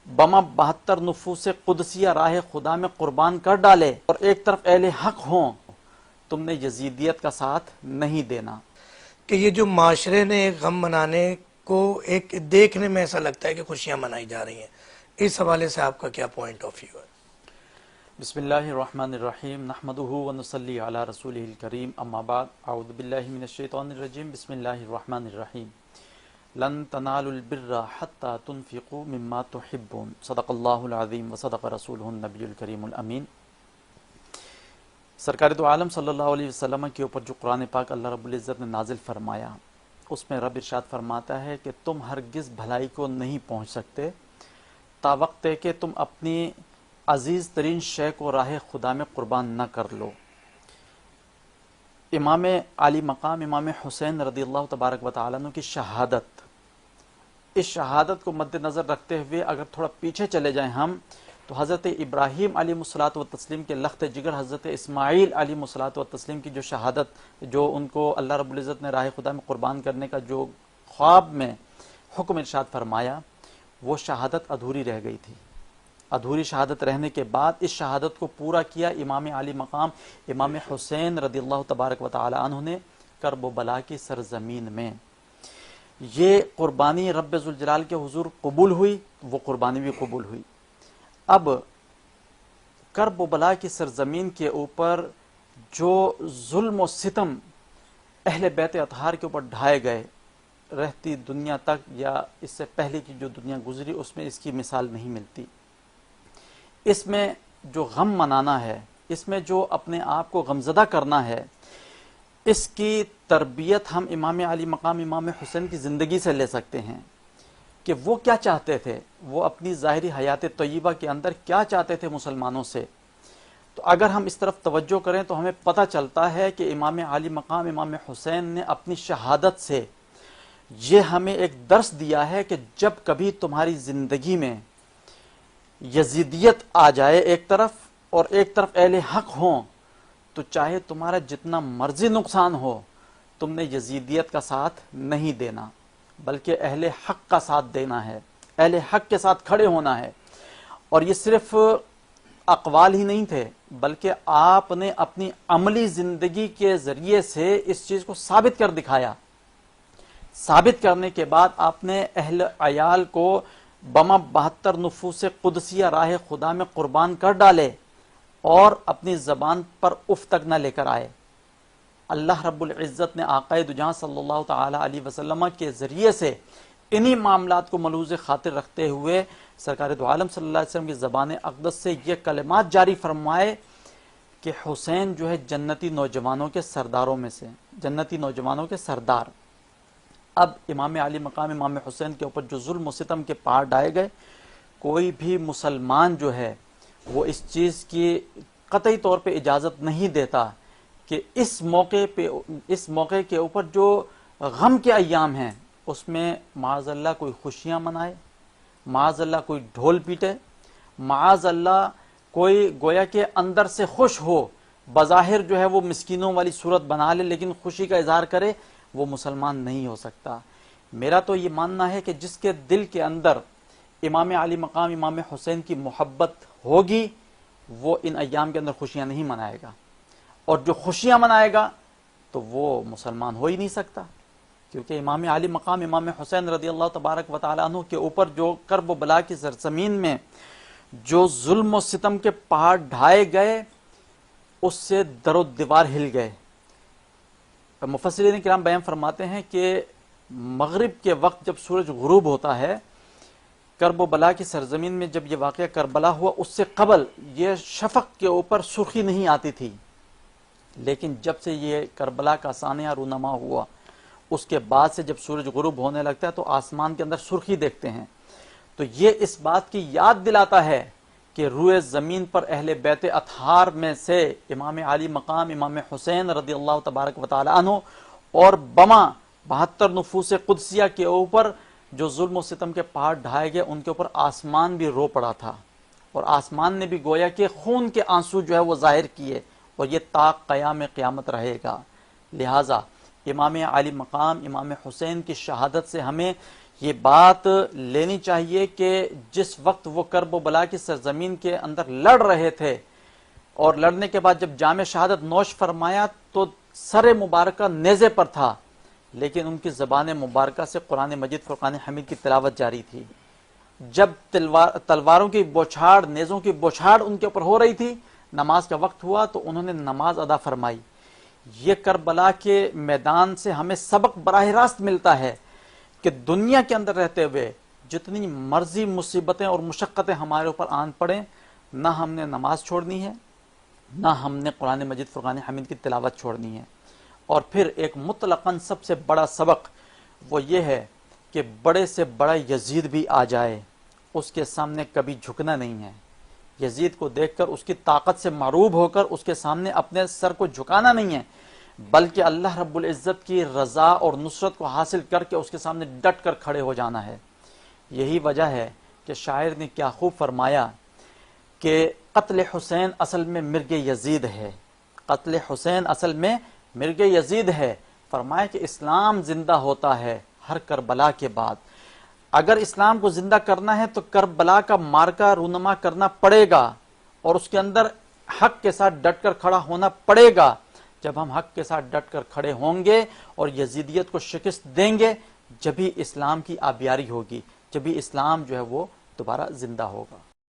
بما 72 نفوس قدسیہ راہ خدا میں قربان کر ڈالے اور ایک طرف اہل حق ہوں، تم نے یزیدیت کا ساتھ نہیں دینا۔ کہ یہ جو معاشرے نے ایک غم منانے کو ایک دیکھنے میں ایسا لگتا ہے کہ خوشیاں منائی جا رہی ہیں، اس حوالے سے آپ کا کیا پوائنٹ آف ویو ہے؟ بسم اللہ الرحمن الرحیم، نحمدہ ونصلی علی رسولہ الکریم، اما بعد، اعوذ باللہ من الشیطان الرجیم، بسم اللہ الرحمن الرحیم۔ لن تنالوا البر حتی تنفقوا مما تحبون، صدق اللہ العظیم وصدق رسولہ النبی الکریم الامین۔ سرکار دو عالم صلی اللہ علیہ وسلم کے اوپر جو قرآن پاک اللہ رب العزت نے نازل فرمایا، اس میں رب ارشاد فرماتا ہے کہ تم ہرگز بھلائی کو نہیں پہنچ سکتے تا وقت ہے کہ تم اپنی عزیز ترین شے کو راہ خدا میں قربان نہ کر لو۔ امام علی مقام امام حسین رضی اللہ تبارک و تعالیٰ عنہ کی شہادت، اس شہادت کو مد نظر رکھتے ہوئے اگر تھوڑا پیچھے چلے جائیں ہم، تو حضرت ابراہیم علیہ الصلوۃ والتسلیم کے لخت جگر حضرت اسماعیل علیہ الصلوۃ والتسلیم کی جو شہادت، جو ان کو اللہ رب العزت نے راہ خدا میں قربان کرنے کا جو خواب میں حکم ارشاد فرمایا، وہ شہادت ادھوری رہ گئی تھی۔ ادھوری شہادت رہنے کے بعد اس شہادت کو پورا کیا امام علی مقام امام حسین رضی اللہ تبارک و تعالی عنہ نے کرب و بلا کی سرزمین میں۔ یہ قربانی رب ذوالجلال کے حضور قبول ہوئی، وہ قربانی بھی قبول ہوئی۔ اب کرب و بلا کی سرزمین کے اوپر جو ظلم و ستم اہل بیت اطہار کے اوپر ڈھائے گئے، رہتی دنیا تک یا اس سے پہلے کی جو دنیا گزری اس میں اس کی مثال نہیں ملتی۔ اس میں جو غم منانا ہے، اس میں جو اپنے آپ کو غمزدہ کرنا ہے، اس کی تربیت ہم امام علی مقام امام حسین کی زندگی سے لے سکتے ہیں کہ وہ کیا چاہتے تھے، وہ اپنی ظاہری حیات طیبہ کے اندر کیا چاہتے تھے مسلمانوں سے۔ تو اگر ہم اس طرف توجہ کریں تو ہمیں پتہ چلتا ہے کہ امام علی مقام امام حسین نے اپنی شہادت سے یہ ہمیں ایک درس دیا ہے کہ جب کبھی تمہاری زندگی میں یزیدیت آ جائے ایک طرف اور ایک طرف اہل حق ہوں، تو چاہے تمہارا جتنا مرضی نقصان ہو، تم نے یزیدیت کا ساتھ نہیں دینا، بلکہ اہل حق کا ساتھ دینا ہے، اہل حق کے ساتھ کھڑے ہونا ہے۔ اور یہ صرف اقوال ہی نہیں تھے، بلکہ آپ نے اپنی عملی زندگی کے ذریعے سے اس چیز کو ثابت کر دکھایا۔ ثابت کرنے کے بعد آپ نے اہل عیال کو بما 72 نفوس قدسیہ راہ خدا میں قربان کر ڈالے اور اپنی زبان پر اف تک نہ لے کر آئے۔ اللہ رب العزت نے آقائے دو جہاں صلی اللہ تعالی علیہ وسلم کے ذریعے سے انہی معاملات کو ملحوظ خاطر رکھتے ہوئے سرکار دو عالم صلی اللہ علیہ وسلم کی زبان اقدس سے یہ کلمات جاری فرمائے کہ حسین جو ہے جنتی نوجوانوں کے سرداروں میں سے، جنتی نوجوانوں کے سردار۔ اب امام علی مقام امام حسین کے اوپر جو ظلم و ستم کے پہاڑ ڈھائے گئے، کوئی بھی مسلمان جو ہے وہ اس چیز کی قطعی طور پہ اجازت نہیں دیتا کہ اس موقع کے اوپر جو غم کے ایام ہیں اس میں معاذ اللہ کوئی خوشیاں منائے، معاذ اللہ کوئی ڈھول پیٹے، معاذ اللہ کوئی گویا کہ اندر سے خوش ہو، بظاہر جو ہے وہ مسکینوں والی صورت بنا لے لیکن خوشی کا اظہار کرے، وہ مسلمان نہیں ہو سکتا۔ میرا تو یہ ماننا ہے کہ جس کے دل کے اندر امام علی مقام امام حسین کی محبت ہوگی، وہ ان ایام کے اندر خوشیاں نہیں منائے گا، اور جو خوشیاں منائے گا تو وہ مسلمان ہو ہی نہیں سکتا، کیونکہ امام علی مقام امام حسین رضی اللہ تبارک و تعالیٰ عنہ کے اوپر جو کرب و بلا کی سرزمین میں جو ظلم و ستم کے پہاڑ ڈھائے گئے، اس سے در و دیوار ہل گئے۔ مفسرین کرام بیان فرماتے ہیں کہ مغرب کے وقت جب سورج غروب ہوتا ہے، کرب و بلا کی سرزمین میں جب یہ واقعہ کربلا ہوا، اس سے قبل یہ شفق کے اوپر سرخی نہیں آتی تھی، لیکن جب سے یہ کربلا کا سانحہ رونما ہوا، اس کے بعد سے جب سورج غروب ہونے لگتا ہے تو آسمان کے اندر سرخی دیکھتے ہیں۔ تو یہ اس بات کی یاد دلاتا ہے کہ روئے زمین پر اہل بیت اطہار میں سے امام علی مقام امام حسین رضی اللہ تبارک و تعالی عنہ اور بما 72 نفوس قدسیہ کے اوپر جو ظلم و ستم کے پہاڑ ڈھائے گئے، ان کے اوپر آسمان بھی رو پڑا تھا، اور آسمان نے بھی گویا کہ خون کے آنسو جو ہے وہ ظاہر کیے، اور یہ تا قیام قیامت رہے گا۔ لہٰذا امام علی مقام امام حسین کی شہادت سے ہمیں یہ بات لینی چاہیے کہ جس وقت وہ کرب و بلا کی سرزمین کے اندر لڑ رہے تھے اور لڑنے کے بعد جب جام شہادت نوش فرمایا تو سر مبارکہ نیزے پر تھا، لیکن ان کی زبان مبارکہ سے قرآن مجید فرقان حمید کی تلاوت جاری تھی۔ جب تلواروں کی بوچھاڑ، نیزوں کی بوچھاڑ ان کے اوپر ہو رہی تھی، نماز کا وقت ہوا تو انہوں نے نماز ادا فرمائی۔ یہ کربلا کے میدان سے ہمیں سبق براہ راست ملتا ہے کہ دنیا کے اندر رہتے ہوئے جتنی مرضی مصیبتیں اور مشقتیں ہمارے اوپر آن پڑیں، نہ ہم نے نماز چھوڑنی ہے، نہ ہم نے قرآن مجید فرقان حمید کی تلاوت چھوڑنی ہے۔ اور پھر ایک مطلقاً سب سے بڑا سبق وہ یہ ہے کہ بڑے سے بڑا یزید بھی آ جائے، اس کے سامنے کبھی جھکنا نہیں ہے۔ یزید کو دیکھ کر اس کی طاقت سے معروب ہو کر اس کے سامنے اپنے سر کو جھکانا نہیں ہے، بلکہ اللہ رب العزت کی رضا اور نصرت کو حاصل کر کے اس کے سامنے ڈٹ کر کھڑے ہو جانا ہے۔ یہی وجہ ہے کہ شاعر نے کیا خوب فرمایا کہ قتل حسین اصل میں مرگ یزید ہے، قتل حسین اصل میں مرگ یزید ہے۔ فرمایا کہ اسلام زندہ ہوتا ہے ہر کربلا کے بعد۔ اگر اسلام کو زندہ کرنا ہے تو کربلا کا مارکا رونما کرنا پڑے گا اور اس کے اندر حق کے ساتھ ڈٹ کر کھڑا ہونا پڑے گا۔ جب ہم حق کے ساتھ ڈٹ کر کھڑے ہوں گے اور یزیدیت کو شکست دیں گے، جبھی اسلام کی آبیاری ہوگی، جبھی اسلام جو ہے وہ دوبارہ زندہ ہوگا۔